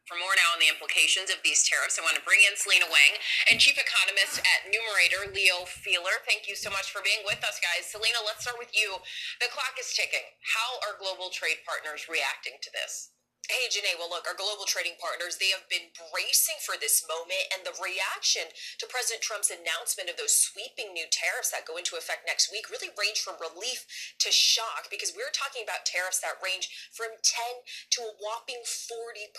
For more now on the implications of these tariffs, I want to bring in Selena Wang and chief economist at Numerator, Leo Feeler. Thank you so much for being with us, guys. Selena, let's start with you. The clock is ticking. How are global trade partners reacting to this? Hey, Janae, well, look, our global trading partners, they have been bracing for this moment, and the reaction to President Trump's announcement of those sweeping new tariffs that go into effect next week really range from relief to shock, because we're talking about tariffs that range from 10 to a whopping 40%.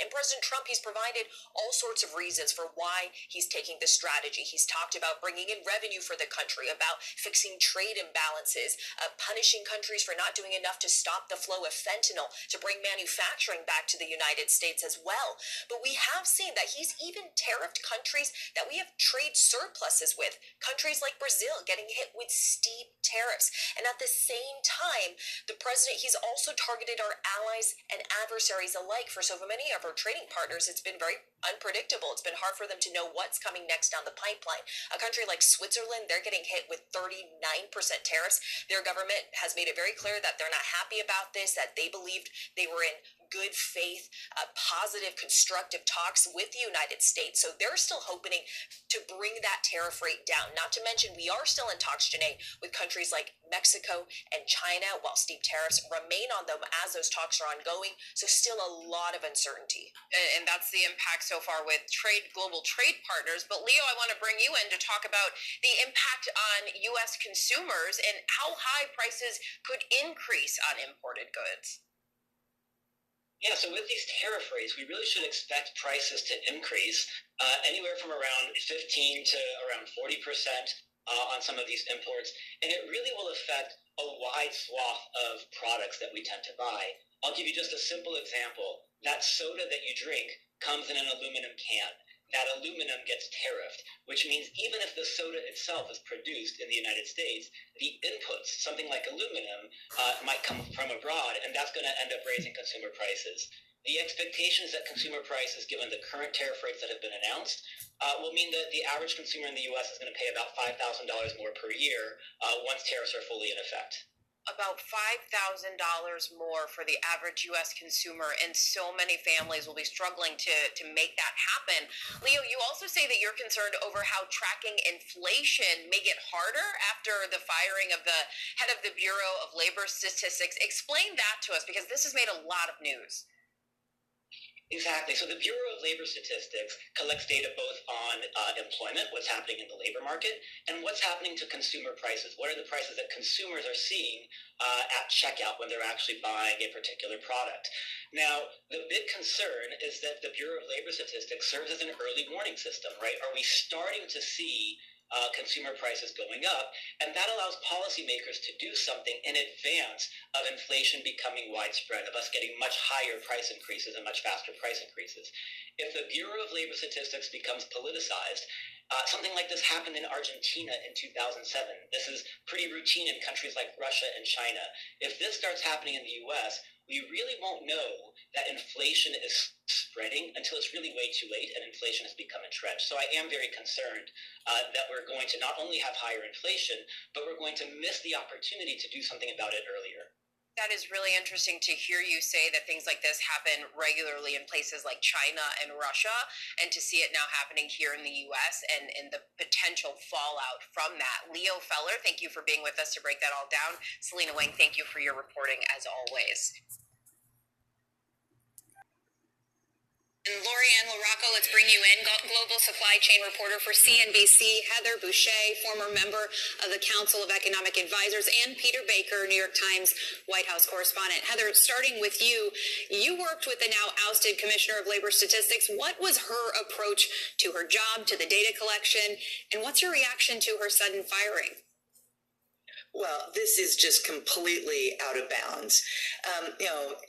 And President Trump, he's provided all sorts of reasons for why he's taking this strategy. He's talked about bringing in revenue for the country, about fixing trade imbalances, punishing countries for not doing enough to stop the flow of fentanyl, to bring manufacturing back to the United States as well. But we have seen that he's even tariffed countries that we have trade surpluses with, countries like Brazil getting hit with steep tariffs. And at the same time, the president, he's also targeted our allies and adversaries alike. For so many of our trading partners, it's been very unpredictable. It's been hard for them to know what's coming next down the pipeline. A country like Switzerland, they're getting hit with 39% tariffs. Their government has made it very clear that they're not happy about this, that they believed they were in good faith, positive, constructive talks with the United States. So they're still hoping to bring that tariff rate down. Not to mention, we are still in talks, Janae, with countries like Mexico and China, while steep tariffs remain on them as those talks are ongoing. So still a lot of uncertainty. And that's the impact so far with global trade partners. But Leo, I want to bring you in to talk about the impact on U.S. consumers and how high prices could increase on imported goods. Yeah, so with these tariff rates, we really should expect prices to increase anywhere from around 15 to around 40% on some of these imports. And it really will affect a wide swath of products that we tend to buy. I'll give you just a simple example. That soda that you drink comes in an aluminum can. That aluminum gets tariffed, which means even if the soda itself is produced in the United States, the inputs, something like aluminum, might come from abroad, and that's going to end up raising consumer prices. The expectation is that consumer prices, given the current tariff rates that have been announced, will mean that the average consumer in the U.S. is going to pay about $5,000 more per year once tariffs are fully in effect. About $5,000 more for the average U.S. consumer, and so many families will be struggling to make that happen. Leo, you also say that you're concerned over how tracking inflation may get harder after the firing of the head of the Bureau of Labor Statistics. Explain that to us, because this has made a lot of news. Exactly. So the Bureau of Labor Statistics collects data both on employment, what's happening in the labor market, and what's happening to consumer prices. What are the prices that consumers are seeing at checkout when they're actually buying a particular product? Now, the big concern is that the Bureau of Labor Statistics serves as an early warning system, right? Are we starting to see consumer prices going up, and that allows policymakers to do something in advance of inflation becoming widespread, of us getting much higher price increases and much faster price increases. If the Bureau of Labor Statistics becomes politicized, something like this happened in Argentina in 2007. This is pretty routine in countries like Russia and China. If this starts happening in the U.S., we really won't know that inflation is spreading until it's really way too late and inflation has become entrenched. So I am very concerned that we're going to not only have higher inflation, but we're going to miss the opportunity to do something about it earlier. That is really interesting to hear you say that things like this happen regularly in places like China and Russia, and to see it now happening here in the U.S. and the potential fallout from that. Leo Feller, thank you for being with us to break that all down. Selena Wang, thank you for your reporting as always. And Lorianne LaRocco, let's bring you in, global supply chain reporter for CNBC, Heather Boucher, former member of the Council of Economic Advisors, and Peter Baker, New York Times White House correspondent. Heather, starting with you, you worked with the now ousted Commissioner of Labor Statistics. What was her approach to her job, to the data collection, and what's your reaction to her sudden firing? Well, this is just completely out of bounds.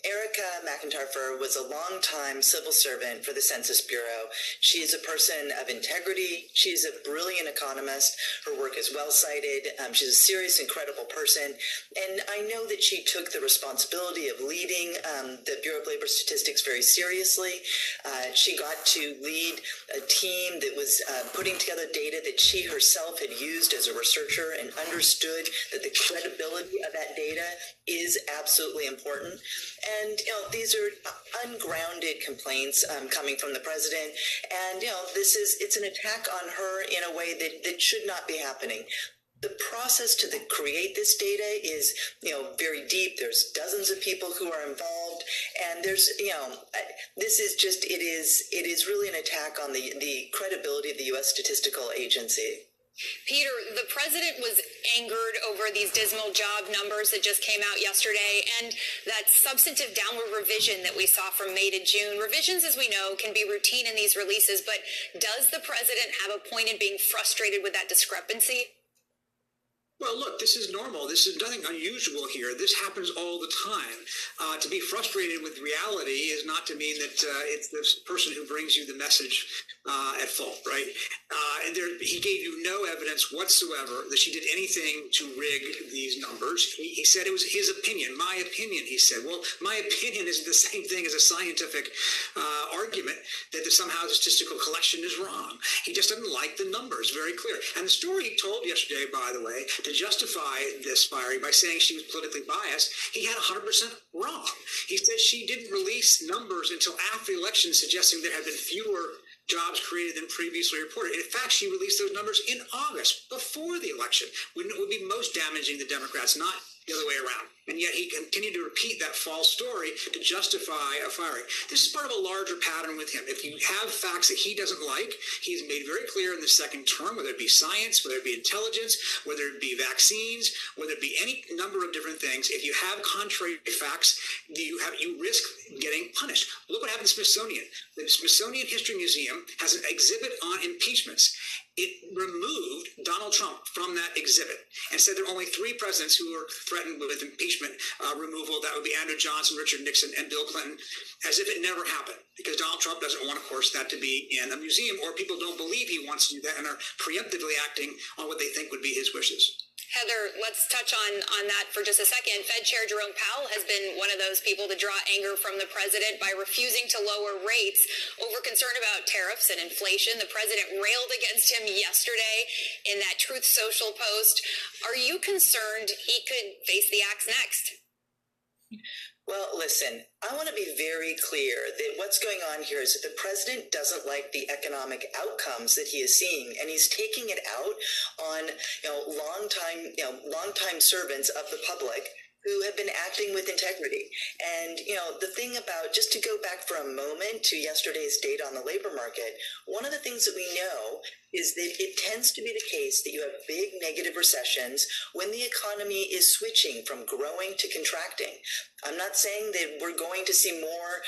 Erica McIntyre was a longtime civil servant for the Census Bureau. She is a person of integrity. She's a brilliant economist. Her work is well cited. She's a serious, incredible person. And I know that she took the responsibility of leading the Bureau of Labor Statistics very seriously. She got to lead a team that was putting together data that she herself had used as a researcher and understood that the credibility of that data is absolutely important. And, these are ungrounded complaints coming from the president. And, it's an attack on her in a way that should not be happening. The process to create this data is, very deep. There's dozens of people who are involved, and there's, this is just, it is really an attack on the credibility of the U.S. Statistical Agency. Peter, the president was angered over these dismal job numbers that just came out yesterday and that substantive downward revision that we saw from May to June. Revisions, as we know, can be routine in these releases, but does the president have a point in being frustrated with that discrepancy? Well, look, this is normal. This is nothing unusual here. This happens all the time. To be frustrated with reality is not to mean that it's this person who brings you the message at fault, right? He gave you no evidence whatsoever that she did anything to rig these numbers. He said it was his opinion, my opinion, he said. Well, my opinion isn't the same thing as a scientific argument that somehow the statistical collection is wrong. He just doesn't like the numbers, very clear. And the story he told yesterday, by the way, to justify this firing by saying she was politically biased, he had 100% wrong. He said she didn't release numbers until after the election suggesting there had been fewer jobs created than previously reported. In fact, she released those numbers in August, before the election, when it would be most damaging to Democrats, not the other way around. And yet he continued to repeat that false story to justify a firing. This is part of a larger pattern with him. If you have facts that he doesn't like, he's made very clear in the second term, whether it be science, whether it be intelligence, whether it be vaccines, whether it be any number of different things, if you have contrary facts, you risk getting punished. Look what happened to Smithsonian. The Smithsonian History Museum has an exhibit on impeachments. It removed Donald Trump from that exhibit and said there are only 3 presidents who are threatened with impeachment removal. That would be Andrew Johnson, Richard Nixon, and Bill Clinton, as if it never happened, because Donald Trump doesn't want, of course, that to be in a museum, or people don't believe he wants to do that and are preemptively acting on what they think would be his wishes. Heather, let's touch on that for just a second. Fed Chair Jerome Powell has been one of those people to draw anger from the president by refusing to lower rates over concern about tariffs and inflation. The president railed against him yesterday in that Truth Social post. Are you concerned he could face the axe next? Well, listen, I want to be very clear that what's going on here is that the president doesn't like the economic outcomes that he is seeing, and he's taking it out on, longtime servants of the public who have been acting with integrity. And, the thing about, just to go back for a moment to yesterday's data on the labor market, one of the things that we know is that it tends to be the case that you have big negative recessions when the economy is switching from growing to contracting. I'm not saying that we're going to see more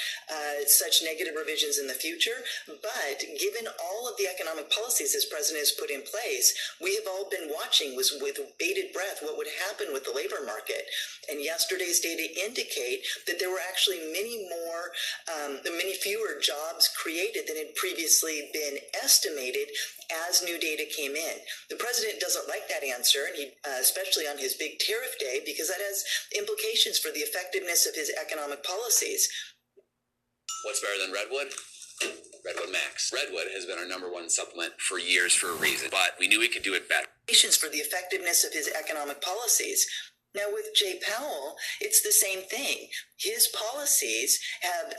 such negative revisions in the future, but given all of the economic policies this president has put in place, we have all been watching with bated breath what would happen with the labor market. And yesterday's data indicate that there were actually many fewer jobs created than had previously been estimated as new data came in. The president doesn't like that answer, and especially on his big tariff day, because that has implications for the effectiveness of his economic policies. What's better than Redwood? Redwood Max. Redwood has been our #1 supplement for years for a reason, but we knew we could do it better. For the effectiveness of his economic policies. Now, with Jay Powell, it's the same thing. His policies have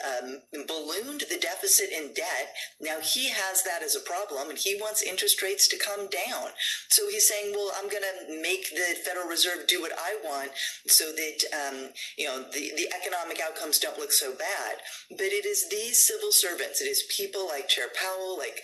ballooned the deficit and debt. Now, he has that as a problem, and he wants interest rates to come down. So he's saying, well, I'm going to make the Federal Reserve do what I want so that, the economic outcomes don't look so bad. But it is these civil servants, it is people like Chair Powell, like,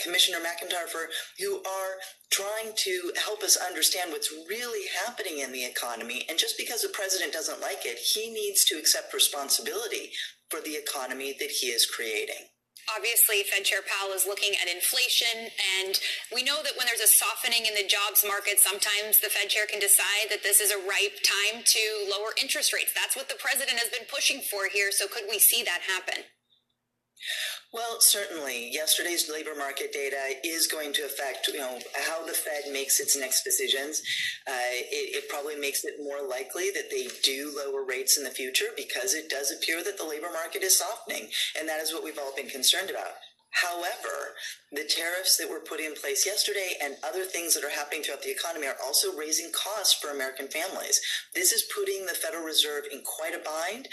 Commissioner McIntyre, who are trying to help us understand what's really happening in the economy. And just because the president doesn't like it, he needs to accept responsibility for the economy that he is creating. Obviously, Fed Chair Powell is looking at inflation, and we know that when there's a softening in the jobs market, sometimes the Fed Chair can decide that this is a ripe time to lower interest rates. That's what the president has been pushing for here, so could we see that happen? Well, certainly, yesterday's labor market data is going to affect, how the Fed makes its next decisions. It probably makes it more likely that they do lower rates in the future because it does appear that the labor market is softening, and that is what we've all been concerned about. However, the tariffs that were put in place yesterday and other things that are happening throughout the economy are also raising costs for American families. This is putting the Federal Reserve in quite a bind,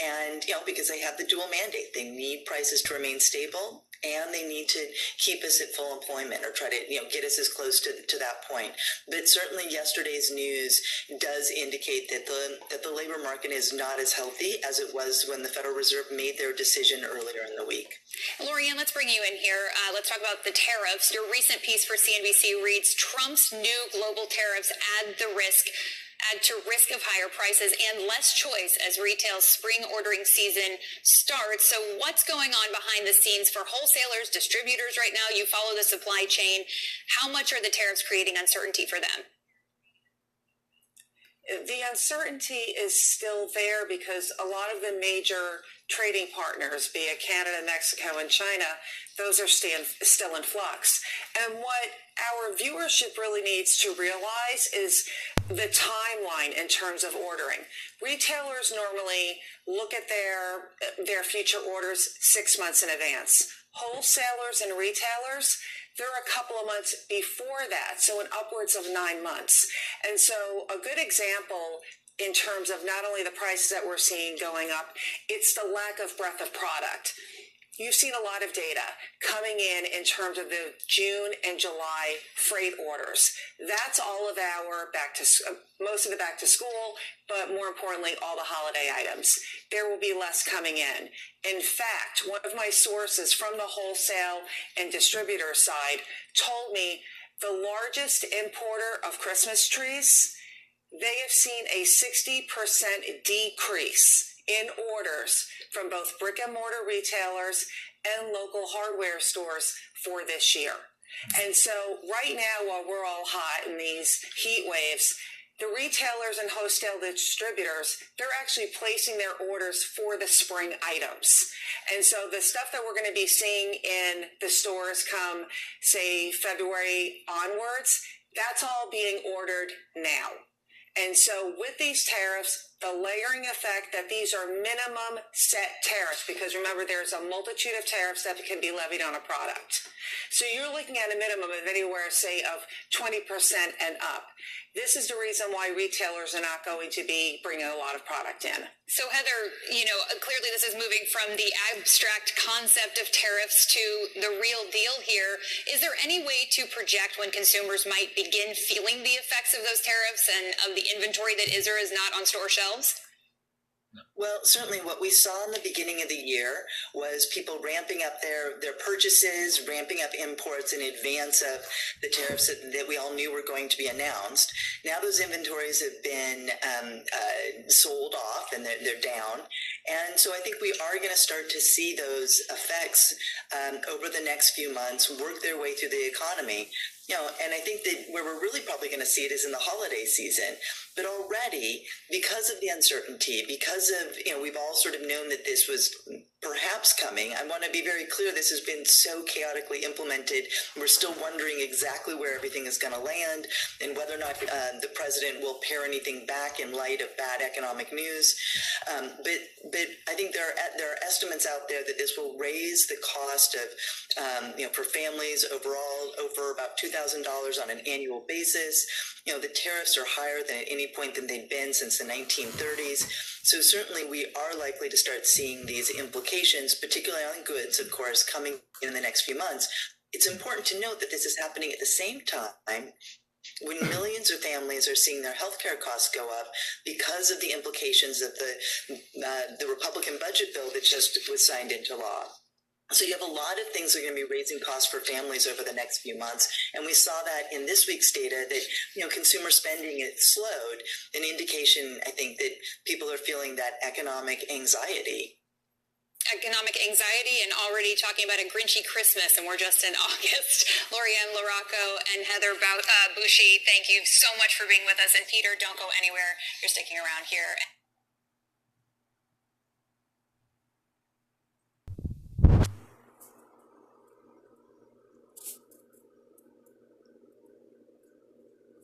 and because they have the dual mandate. They need prices to remain stable, and they need to keep us at full employment or try to get us as close to that point. But certainly yesterday's news does indicate that the labor market is not as healthy as it was when the Federal Reserve made their decision earlier in the week. Lorianne, let's bring you in here. Let's talk about the tariffs. Your recent piece for CNBC reads, Trump's new global tariffs add to risk of higher prices and less choice as retail's spring ordering season starts. So what's going on behind the scenes for wholesalers, distributors right now? You follow the supply chain. How much are the tariffs creating uncertainty for them? The uncertainty is still there because a lot of the major trading partners, be it Canada, Mexico, and China, those are still in flux. And what our viewership really needs to realize is the timeline in terms of ordering. Retailers normally look at their future orders 6 months in advance. Wholesalers and retailers, they're a couple of months before that, so in upwards of 9 months. And so a good example in terms of not only the prices that we're seeing going up, it's the lack of breadth of product. You've seen a lot of data coming in terms of the June and July freight orders. That's all of our most of the back to school, but more importantly, all the holiday items. There will be less coming in. In fact, one of my sources from the wholesale and distributor side told me the largest importer of Christmas trees, they have seen a 60% decrease in orders from both brick and mortar retailers and local hardware stores for this year. And so right now, while we're all hot in these heat waves, the retailers and wholesale distributors, they're actually placing their orders for the spring items. And so the stuff that we're going to be seeing in the stores come, say, February onwards, that's all being ordered now. And so with these tariffs, the layering effect that these are minimum set tariffs, because remember, there's a multitude of tariffs that can be levied on a product. So you're looking at a minimum of anywhere, say, of 20% and up. This is the reason why retailers are not going to be bringing a lot of product in. So Heather, clearly this is moving from the abstract concept of tariffs to the real deal here. Is there any way to project when consumers might begin feeling the effects of those tariffs and of the inventory that is or is not on store shelves? Well, certainly what we saw in the beginning of the year was people ramping up their purchases, ramping up imports in advance of the tariffs that we all knew were going to be announced. Now those inventories have been sold off and they're down. And so I think we are going to start to see those effects over the next few months work their way through the economy. And I think that where we're really probably going to see it is in the holiday season. But already, because of the uncertainty, because of, we've all sort of known that this was perhaps coming. I want to be very clear, this has been so chaotically implemented. We're still wondering exactly where everything is going to land and whether or not the president will pare anything back in light of bad economic news. But I think there are estimates out there that this will raise the cost of, for families overall over about $2,000 on an annual basis. The tariffs are higher than at any point than they've been since the 1930s. So certainly we are likely to start seeing these implications, particularly on goods, of course, coming in the next few months. It's important to note that this is happening at the same time when millions of families are seeing their healthcare costs go up because of the implications of the Republican budget bill that just was signed into law. So you have a lot of things that are going to be raising costs for families over the next few months. And we saw that in this week's data that, consumer spending has slowed, an indication, I think, that people are feeling that economic anxiety. economic anxiety and already talking about a Grinchy Christmas, and we're just in August. Lorianne Larocco and Heather Bouchy, thank you so much for being with us. And Peter, don't go anywhere. You're sticking around here.